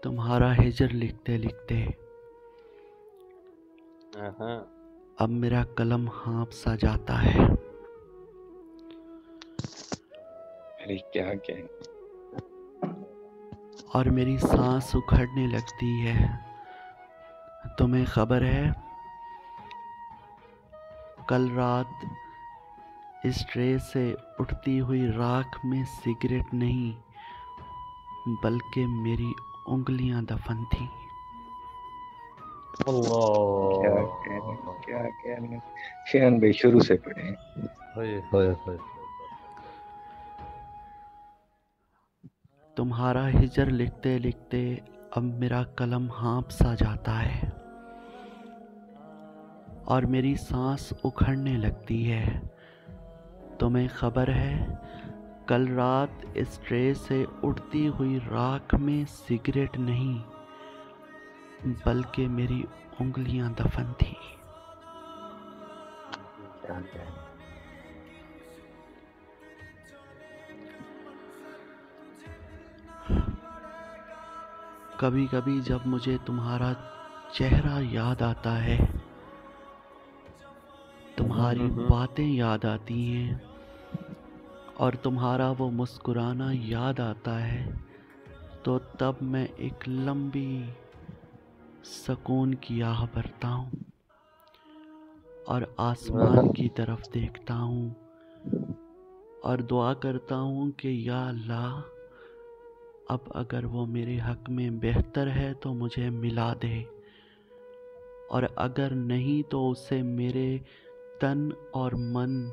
तुम्हारा हिजर लिखते लिखते अब मेरा कलम हाँफ सा जाता है। अरे क्या क्या और मेरी सांस उखड़ने लगती है। तुम्हें खबर है, कल रात इस ट्रे से उठती हुई राख में सिगरेट नहीं बल्कि मेरी उंगलियां दफन थी। क्या कहने क्या कहने। शेहन भाई शुरू से पढ़े। हाय तुम्हारा हिजर लिखते लिखते अब मेरा कलम हाँफ सा जाता है और मेरी सांस उखड़ने लगती है। तुम्हें खबर है, कल रात इस ट्रे से उड़ती हुई राख में सिगरेट नहीं बल्कि मेरी उंगलियां दफन थी। क्या कहने। कभी कभी जब मुझे तुम्हारा चेहरा याद आता है, तुम्हारी बातें याद आती हैं और तुम्हारा वो मुस्कुराना याद आता है, तो तब मैं एक लंबी सुकून की आह भरता हूँ और आसमान की तरफ देखता हूँ और दुआ करता हूँ कि या अल्लाह, अब अगर वो मेरे हक में बेहतर है तो मुझे मिला दे, और अगर नहीं तो उसे मेरे तन और मन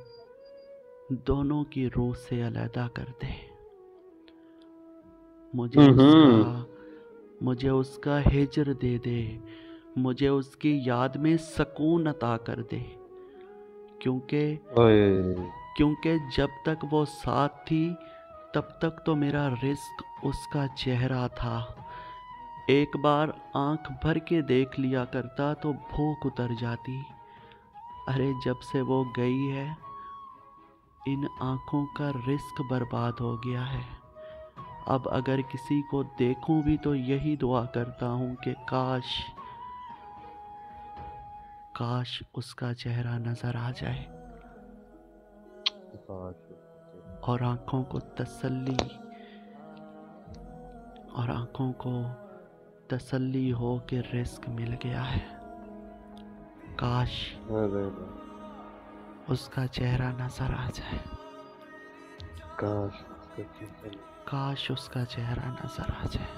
दोनों की रूह से अलहदा कर दे। मुझे उसका हिजर दे दे, मुझे उसकी याद में सुकून अता कर दे, क्योंकि जब तक वो साथ थी तब तक तो मेरा रिस्क उसका चेहरा था। एक बार आंख भर के देख लिया करता तो भूख उतर जाती। अरे जब से वो गई है, इन आंखों का रिस्क बर्बाद हो गया है। अब अगर किसी को देखूं भी तो यही दुआ करता हूं कि काश उसका चेहरा नजर आ जाए और आंखों को तसल्ली हो कि रिस्क मिल गया है। काश उसका चेहरा नजर आ जाए, काश उसका चेहरा नजर आ जाए।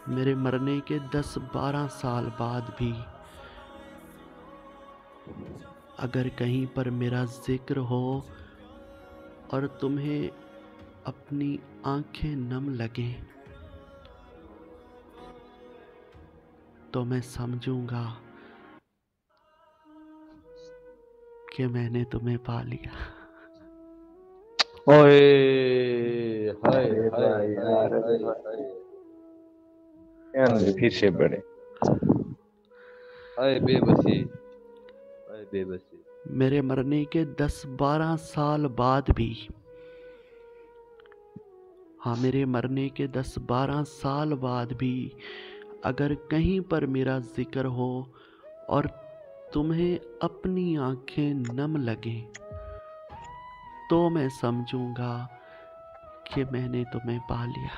मेरे मरने के 10-12 साल बाद भी अगर कहीं पर मेरा जिक्र हो और तुम्हें अपनी आंखें नम लगें तो मैं समझूंगा कि मैंने तुम्हें पा लिया। अरे भाई यार, शेहन भाई फिर से पढ़े। बेबसी। मेरे मरने के 10-12 साल बाद भी, हाँ, मेरे मरने के 10-12 साल बाद भी अगर कहीं पर मेरा जिक्र हो और तुम्हें अपनी आंखें नम लगें तो मैं समझूंगा कि मैंने तुम्हें पा लिया।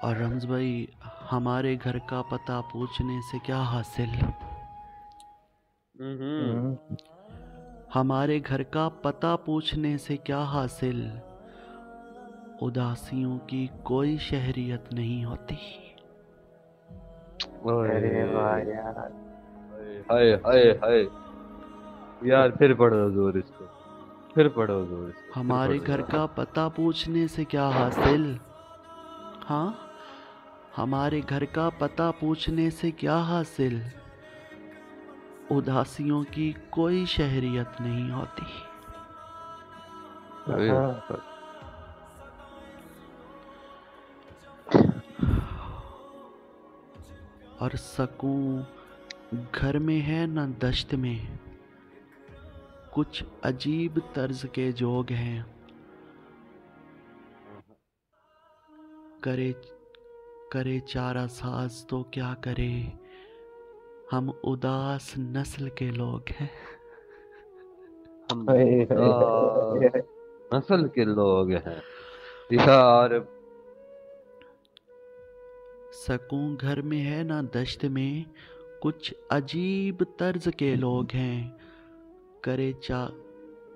और रमज भाई, हमारे घर का पता पूछने से क्या हासिल? हमारे घर का पता पूछने से क्या हासिल? उदासियों की कोई शहरियत नहीं होती। अरे वाह यार, हाय यार, फिर पढ़ो जोर इसको। हमारे घर का पता पूछने से क्या हासिल? हाँ, हमारे घर का पता पूछने से क्या हासिल, उदासियों की कोई शहरियत नहीं होती। हाय हाँ। और सकूं घर में है न दश्त में, कुछ अजीब तर्ज के जोग हैं। करे करे चारा साज तो क्या करे, हम उदास नस्ल के लोग हैं। हम हाय हाय उदास हाय। नस्ल के लोग हैं यार। सकूं घर में है ना दश्त में, कुछ अजीब तर्ज के लोग हैं। करे चा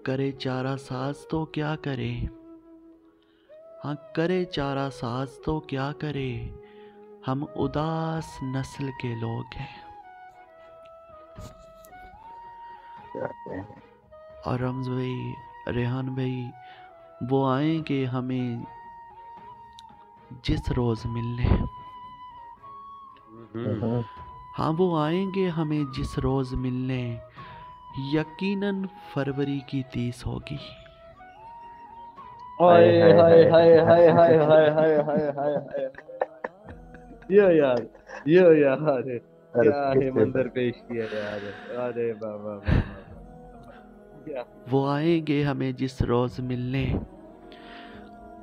करे चारा साज तो क्या करे, हाँ करे चारा साज तो क्या करे, हम उदास नस्ल के लोग हैं। क्या कहने। और रमज भाई, रेहान भाई, वो आएंगे हमें जिस रोज मिलने। हम्म। हाँ वो आएंगे हमें जिस रोज मिलने, यकीनन फरवरी की 30 होगी। हाय हाय हाय हाय हाय हाय हाय हाय हाय। हाय हाय हाय हाय हाय। यो यार, यो यार, अरे क्या है किससे मंजर पेश किया यार। अरे बाबा बाबा क्या। वो आएंगे हमें जिस रोज मिलने,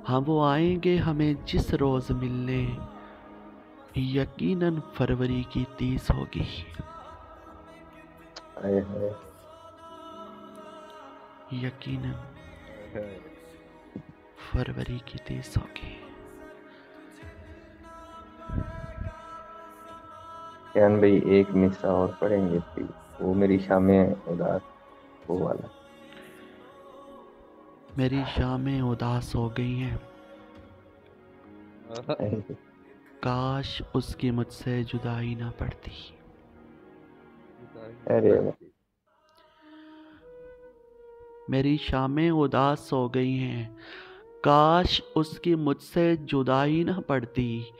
हाँ वो आएंगे हमें जिस रोज मिलने, यकीनन फरवरी की 30 होगी। हाय हाय। यकीनन फरवरी की 30 होगी। यान भाई एक मिसरा और पढ़ेंगे प्लीज, वो मेरी शामें उदास, वो वाला। मेरी शामें उदास हो गई हैं, काश उसकी मुझसे जुदाई ना पड़ती। अरे वाह। मेरी शामें उदास हो गई हैं, काश उसकी मुझसे जुदाई ना पड़ती।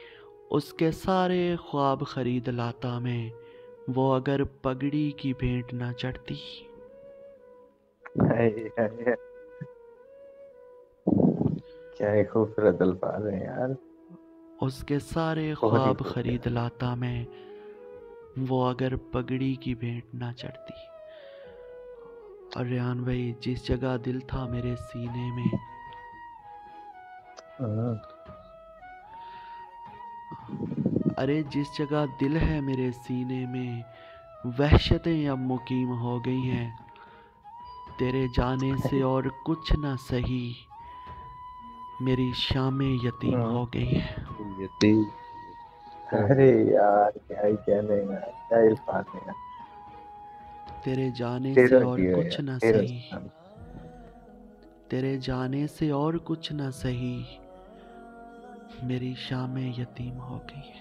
उसके सारे ख्वाब खरीद लाता मैं, वो अगर पगड़ी की भेंट ना चढ़ती। हाय हाय। क्या ही खूबसूरत अल्फाज हैं यार। उसके सारे बहुत ही ख्वाब खूबसूरत। खरीद लाता मैं, वो अगर पगड़ी की भेंट ना चढ़ती। और रेहान भाई, जिस जगह दिल था मेरे सीने में, हम्म। अरे जिस जगह दिल है मेरे सीने में, वहशतें अब मुकीम हो गई हैं। तेरे जाने से और कुछ ना सही, मेरी शामें यतीम हम्म। हो गई हैं। अरे यार क्या ही कहने यार, क्या ही अल्फाज हैं यार। तेरे जाने से तेरा और जियो कुछ यार, ना तेरा सही, स्थान। तेरे जाने से और कुछ ना सही, मेरी शामें यतीम हो गई हैं।